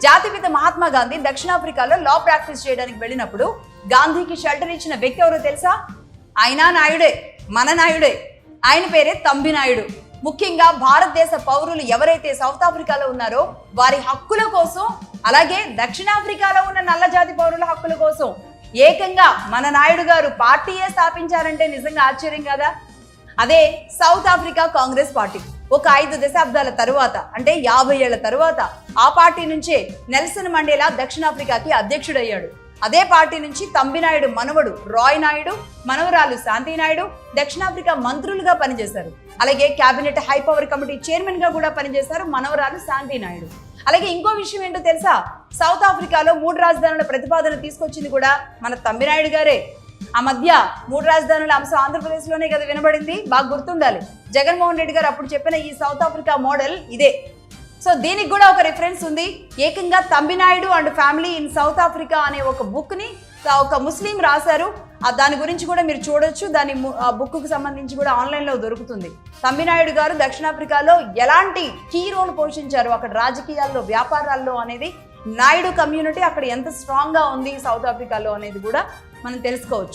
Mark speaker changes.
Speaker 1: జాతిపిత మహాత్మా గాంధీ దక్షిణాఫ్రికాలో law practice చేయడానికి వెళ్ళినప్పుడు గాంధీకి షెల్టర్ ఇచ్చిన వ్యక్తి ఎవరో తెలుసా? ఆయన నాయుడే, మన నాయుడే. ఆయన పేరే తంబి నాయుడు. ముఖ్యంగా భారతదేశ పౌరులు ఎవరైతే సౌత్ ఆఫ్రికాలో ఉన్నారో వారి హక్కుల కోసం, అలాగే దక్షిణాఫ్రికాలో ఉన్న నల్ల జాతి పౌరుల హక్కుల కోసం ఏకంగా మన నాయుడు గారు పార్టీయే స్థాపించారంటే నిజంగా ఆశ్చర్యం కదా. అదే సౌత్ ఆఫ్రికా కాంగ్రెస్ పార్టీ. ఒక 5 దశాబ్దాల తరువాత, అంటే 50 ఏళ్ల తరువాత ఆ పార్టీ నుంచే నెల్సన్ మండేలా దక్షిణాఫ్రికాకి అధ్యక్షుడయ్యాడు. అదే పార్టీ నుంచి తంబి నాయుడు మనవడు రాయ్ నాయుడు, మనవరాలు శాంతి నాయుడు దక్షిణాఫ్రికా మంత్రులుగా పనిచేశారు. అలాగే cabinet high power committee chairman గా కూడా పనిచేశారు మనవరాలు శాంతి నాయుడు. అలాగే ఇంకో విషయం ఏంటో తెలుసా? సౌత్ ఆఫ్రికాలో 3 రాజధానుల ప్రతిపాదన తీసుకొచ్చింది కూడా మన తంబి నాయుడు గారే. ఆ మధ్య 3 రాజధానుల అంశం ఆంధ్రప్రదేశ్లోనే కదా వినబడింది, బాగా గుర్తుండాలి. జగన్మోహన్ రెడ్డి గారు అప్పుడు చెప్పిన ఈ సౌత్ ఆఫ్రికా మోడల్ ఇదే. సో దీనికి కూడా ఒక రిఫరెన్స్ ఉంది. ఏకంగా Thambi Naidu and family in South Africa అనే ఒక బుక్ని ఒక ముస్లిం రాశారు. దాని గురించి కూడా మీరు చూడొచ్చు. దాని బుక్కు సంబంధించి కూడా ఆన్లైన్లో దొరుకుతుంది. తంబి నాయుడు గారు దక్షిణాఫ్రికాలో ఎలాంటి కీ రోల్ పోషించారు అక్కడ రాజకీయాల్లో, వ్యాపారాల్లో అనేది, నాయుడు కమ్యూనిటీ అక్కడ ఎంత స్ట్రాంగ్గా ఉంది సౌత్ ఆఫ్రికాలో అనేది కూడా మనం తెలుసుకోవచ్చు.